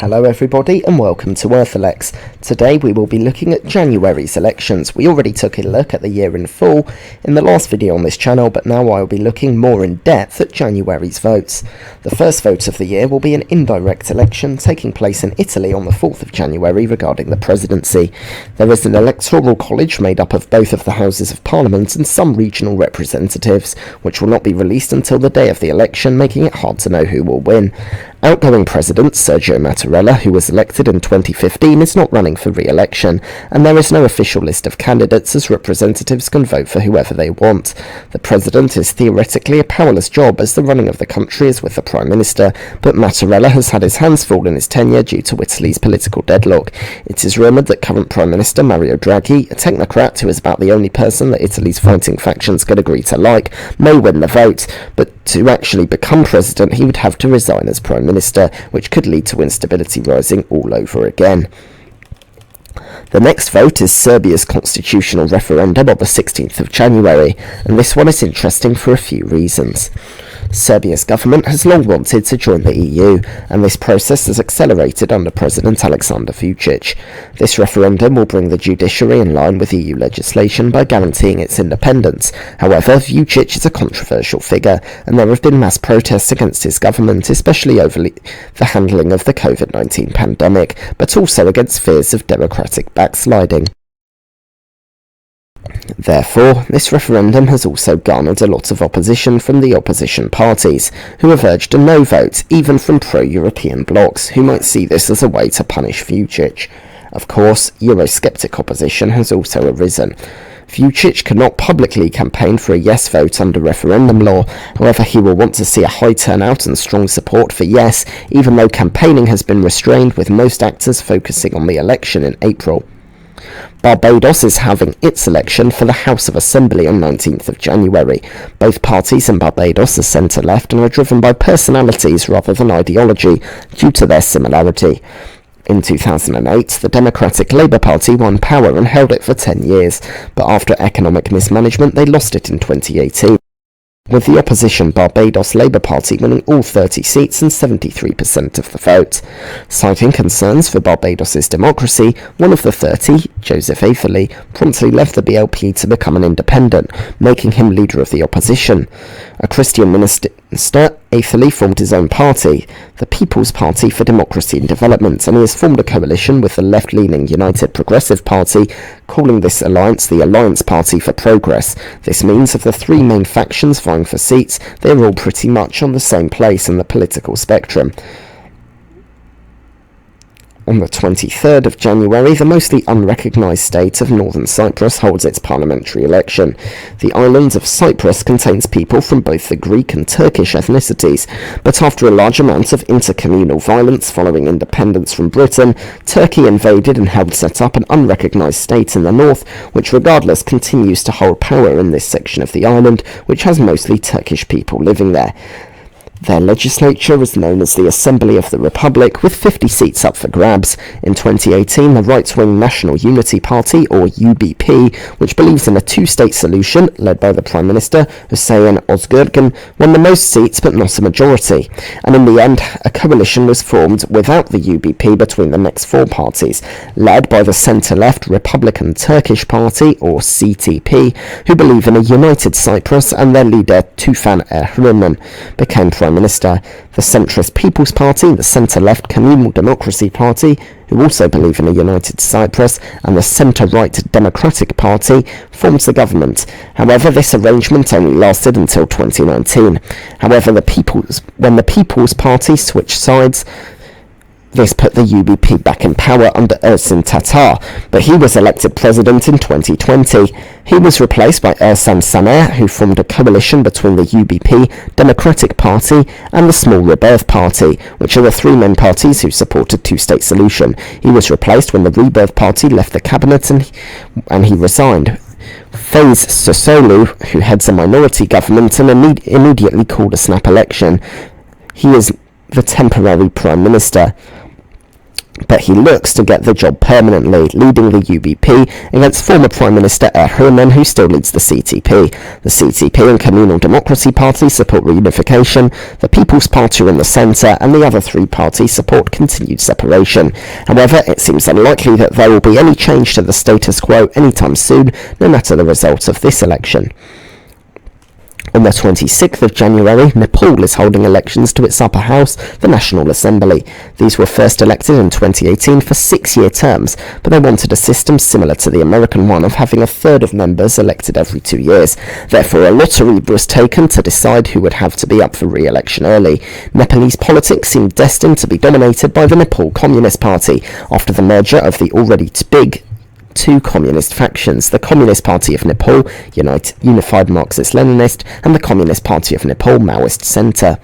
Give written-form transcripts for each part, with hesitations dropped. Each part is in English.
Hello everybody and welcome to EarthElects. Today we will be looking at January's elections. We already took a look at the year in full in the last video on this channel, but now I will be looking more in depth at January's votes. The first vote of the year will be an indirect election taking place in Italy on the 4th of January regarding the presidency. There is an electoral college made up of both of the Houses of Parliament and some regional representatives, which will not be released until the day of the election, making it hard to know who will win. Outgoing President Sergio Mattarella, who was elected in 2015, is not running for re-election, and there is no official list of candidates as representatives can vote for whoever they want. The President is theoretically a powerless job as the running of the country is with the Prime Minister, but Mattarella has had his hands full in his tenure due to Italy's political deadlock. It is rumoured that current Prime Minister Mario Draghi, a technocrat who is about the only person that Italy's fighting factions could agree to like, may win the vote, but to actually become President he would have to resign as Prime Minister, which could lead to instability rising all over again. The next vote is Serbia's constitutional referendum on the 16th of January, and this one is interesting for a few reasons. Serbia's government has long wanted to join the EU, and this process has accelerated under President Aleksandar Vučić. This referendum will bring the judiciary in line with EU legislation by guaranteeing its independence. However, Vučić is a controversial figure, and there have been mass protests against his government, especially over the handling of the COVID-19 pandemic, but also against fears of democratic backsliding. Therefore, this referendum has also garnered a lot of opposition from the opposition parties, who have urged a no vote, even from pro-European blocs, who might see this as a way to punish Vučić. Of course, Eurosceptic opposition has also arisen. Vučić cannot publicly campaign for a yes vote under referendum law, however he will want to see a high turnout and strong support for yes, even though campaigning has been restrained with most actors focusing on the election in April. Barbados is having its election for the House of Assembly on 19th of January. Both parties in Barbados are centre-left and are driven by personalities rather than ideology, due to their similarity. In 2008, the Democratic Labour Party won power and held it for 10 years, but after economic mismanagement they lost it in 2018. With the opposition Barbados Labour Party winning all 30 seats and 73% of the vote. Citing concerns for Barbados's democracy, one of the 30, Joseph Athely, promptly left the BLP to become an independent, making him leader of the opposition. A Christian minister, Athely formed his own party, the People's Party for Democracy and Development, and he has formed a coalition with the left-leaning United Progressive Party, calling this alliance the Alliance Party for Progress. This means of the three main factions vying for seats, they are all pretty much on the same place in the political spectrum. On the 23rd of January, the mostly unrecognised state of Northern Cyprus holds its parliamentary election. The island of Cyprus contains people from both the Greek and Turkish ethnicities, but after a large amount of intercommunal violence following independence from Britain, Turkey invaded and helped set up an unrecognised state in the north, which regardless continues to hold power in this section of the island, which has mostly Turkish people living there. Their legislature is known as the Assembly of the Republic, with 50 seats up for grabs. In 2018, the right-wing National Unity Party, or UBP, which believes in a two-state solution, led by the Prime Minister, Hüseyin Özgürgün, won the most seats but not a majority. And in the end, a coalition was formed without the UBP between the next four parties, led by the centre-left Republican Turkish Party, or CTP, who believe in a united Cyprus, and their leader, Tufan Erhürman, became Prime Minister. The centrist People's Party, the centre-left Communal Democracy Party, who also believe in a united Cyprus, and the centre-right Democratic Party forms the government. However, this arrangement only lasted until 2019. However, when the People's Party switched sides, this put the UBP back in power under Ersin Tatar, but he was elected president in 2020. He was replaced by Ersan Saner, who formed a coalition between the UBP, Democratic Party, and the Small Rebirth Party, which are the three main parties who support a two-state solution. He was replaced when the Rebirth Party left the cabinet and he resigned. Faiz Sucuoğlu, who heads a minority government, and immediately called a snap election. He is the temporary Prime Minister. but he looks to get the job permanently, leading the UBP against former Prime Minister Erdoğan, who still leads the CTP. The CTP and Communal Democracy Party support reunification, the People's Party are in the centre, and the other three parties support continued separation. However, it seems unlikely that there will be any change to the status quo anytime soon, no matter the result of this election. On the 26th of January, Nepal is holding elections to its upper house, the National Assembly. These were first elected in 2018 for 6-year terms, but they wanted a system similar to the American one of having a third of members elected every 2 years. Therefore, a lottery was taken to decide who would have to be up for re-election early. Nepalese politics seemed destined to be dominated by the Nepal Communist Party after the merger of the already big two communist factions, the Communist Party of Nepal, Unified Marxist-Leninist, and the Communist Party of Nepal, Maoist Centre.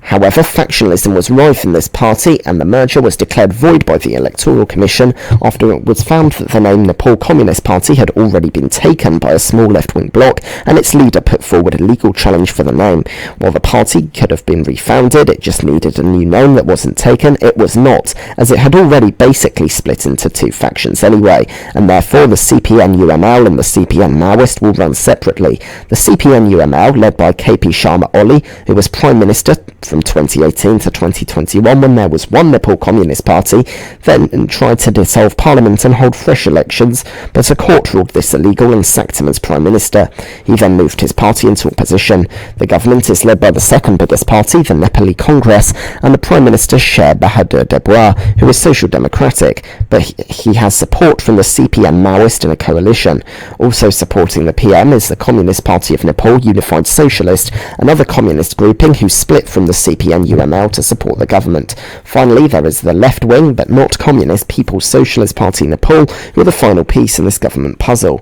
However, factionalism was rife in this party, and the merger was declared void by the Electoral Commission after it was found that the name Nepal Communist Party had already been taken by a small left-wing bloc, and its leader put forward a legal challenge for the name. While the party could have been refounded, it just needed a new name that wasn't taken. It was not, as it had already basically split into two factions anyway, and therefore the CPN-UML and the CPN-Maoist will run separately. The CPN-UML, led by KP Sharma Oli, who was Prime Minister from 2018 to 2021 when there was one Nepal Communist Party, then tried to dissolve Parliament and hold fresh elections, but a court ruled this illegal and sacked him as Prime Minister. He then moved his party into opposition. The government is led by the second biggest party, the Nepali Congress, and the Prime Minister Sher Bahadur Debwa, who is Social Democratic, but he has support from the CPN Maoist in a coalition. Also supporting the PM is the Communist Party of Nepal, Unified Socialist, another communist grouping who split from the CPN-UML to support the government. Finally, there is the left-wing, but not communist, People's Socialist Party Nepal, who are the final piece in this government puzzle.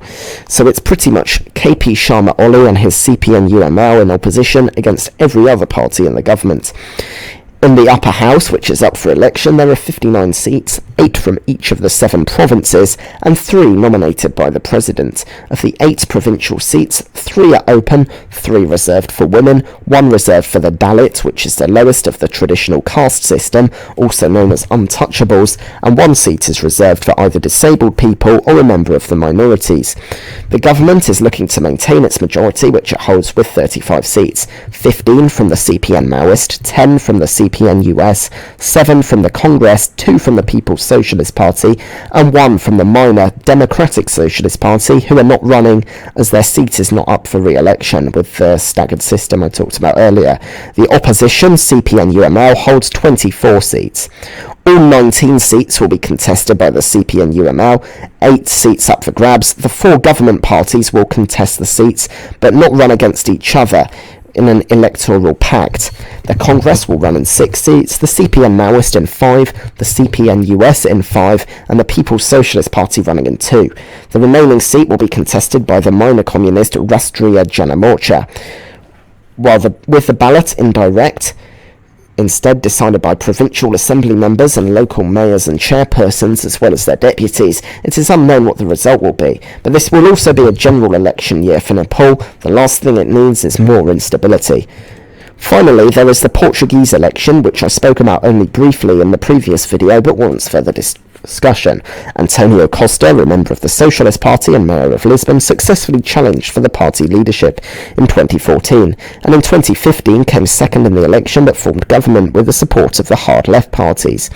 So it's pretty much KP Sharma Oli and his CPN-UML in opposition against every other party in the government. In the upper house, which is up for election, there are 59 seats, 8 from each of the 7 provinces, and 3 nominated by the president. Of the 8 provincial seats, 3 are open, 3 reserved for women, 1 reserved for the Dalit, which is the lowest of the traditional caste system, also known as untouchables, and 1 seat is reserved for either disabled people or a member of the minorities. The government is looking to maintain its majority, which it holds with 35 seats, 15 from the CPN Maoist, 10 from the CPN-US, 7 from the Congress, 2 from the People's Socialist Party, and 1 from the minor Democratic Socialist Party, who are not running as their seat is not up for re-election with the staggered system I talked about earlier. The opposition, CPN-UML, holds 24 seats. All 19 seats will be contested by the CPN-UML, 8 seats up for grabs. The 4 government parties will contest the seats, but not run against each other in an electoral pact. The Congress will run in 6 seats, the CPN Maoist in 5, the CPN US in 5, and the People's Socialist Party running in 2. The remaining seat will be contested by the minor communist Rastriya Jana Morcha, with the ballot indirect, instead decided by provincial assembly members and local mayors and chairpersons as well as their deputies. It is unknown what the result will be, but this will also be a general election year for Nepal. The last thing it needs is more instability. Finally, there is the Portuguese election, which I spoke about only briefly in the previous video, but warrants further discussion. António Costa, a member of the Socialist Party and Mayor of Lisbon, successfully challenged for the party leadership in 2014, and in 2015 came second in the election but formed government with the support of the hard left parties.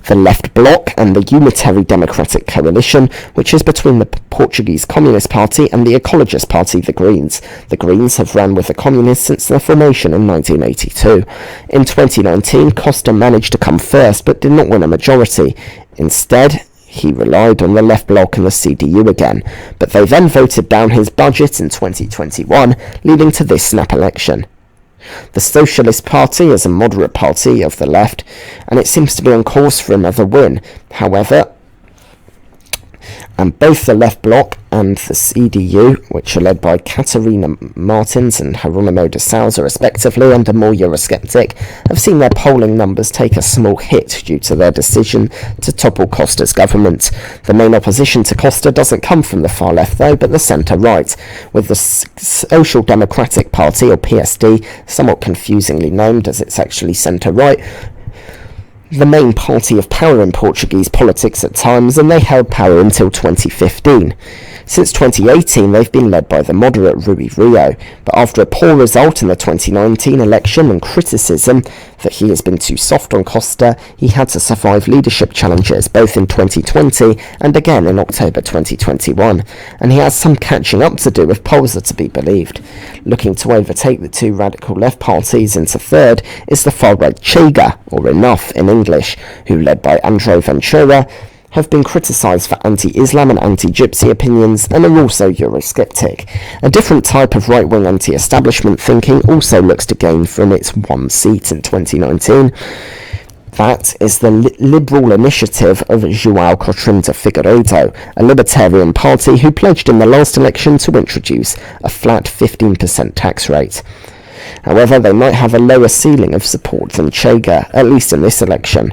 The Left Bloc and the Unitary Democratic Coalition, which is between the Portuguese Communist Party and the Ecologist Party, the Greens. The Greens have run with the Communists since their formation in 1982. In 2019, Costa managed to come first but did not win a majority. Instead, he relied on the Left Bloc and the CDU again, but they then voted down his budget in 2021, leading to this snap election. The Socialist Party is a moderate party of the left, and it seems to be on course for another win. However, and both the Left Bloc and the CDU, which are led by Catarina Martins and Jerónimo de Sousa respectively, and a more Eurosceptic, have seen their polling numbers take a small hit due to their decision to topple Costa's government. The main opposition to Costa doesn't come from the far left though, but the centre-right, with the Social Democratic Party, or PSD, somewhat confusingly named as it's actually centre-right. the main party of power in Portuguese politics at times, and they held power until 2015. Since 2018, they've been led by the moderate Rui Rio, but after a poor result in the 2019 election and criticism that he has been too soft on Costa, he had to survive leadership challenges both in 2020 and again in October 2021, and he has some catching up to do if polls are to be believed. Looking to overtake the two radical left parties into third is the far-right Chega, or Enough in English, who, led by André Ventura, have been criticised for anti-Islam and anti-Gypsy opinions and are also Eurosceptic. A different type of right-wing anti-establishment thinking also looks to gain from its one seat in 2019. That is the Liberal Initiative of João Coimbra Figueiredo, a libertarian party who pledged in the last election to introduce a flat 15% tax rate. However, they might have a lower ceiling of support than Chega, at least in this election.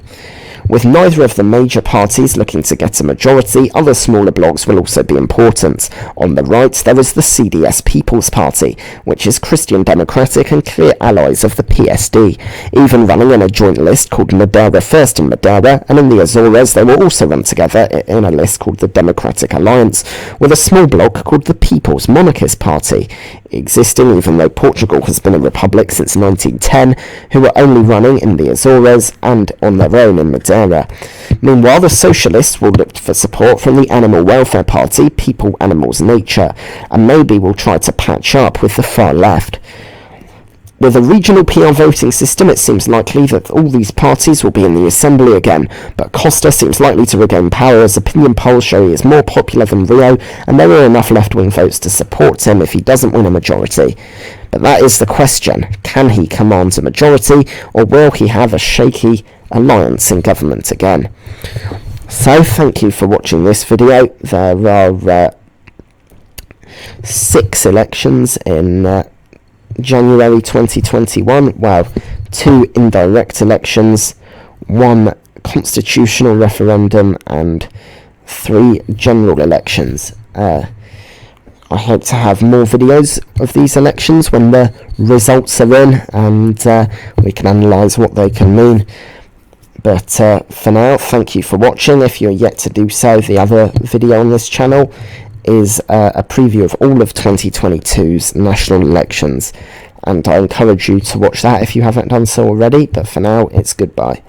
With neither of the major parties looking to get a majority, other smaller blocs will also be important. On the right, there is the CDS People's Party, which is Christian Democratic and clear allies of the PSD, even running in a joint list called Madeira First in Madeira, and in the Azores they will also run together in a list called the Democratic Alliance, with a small bloc called the People's Monarchist Party, existing even though Portugal has been a republic since 1910, who are only running in the Azores and on their own in Madeira. Meanwhile, the Socialists will look for support from the Animal Welfare Party, People, Animals, Nature, and maybe will try to patch up with the far left. With a regional PR voting system, it seems likely that all these parties will be in the Assembly again, but Costa seems likely to regain power as opinion polls show he is more popular than Rio, and there are enough left-wing votes to support him if he doesn't win a majority. But that is the question: can he command a majority, or will he have a shaky alliance in government again? So, thank you for watching this video. There are 6 elections in January 2021, well, 2 indirect elections, 1 constitutional referendum, and 3 general elections. I hope to have more videos of these elections when the results are in, and we can analyse what they can mean. But for now, thank you for watching. If you're yet to do so, the other video on this channel is a preview of all of 2022's national elections, and I encourage you to watch that if you haven't done so already. But for now, it's goodbye.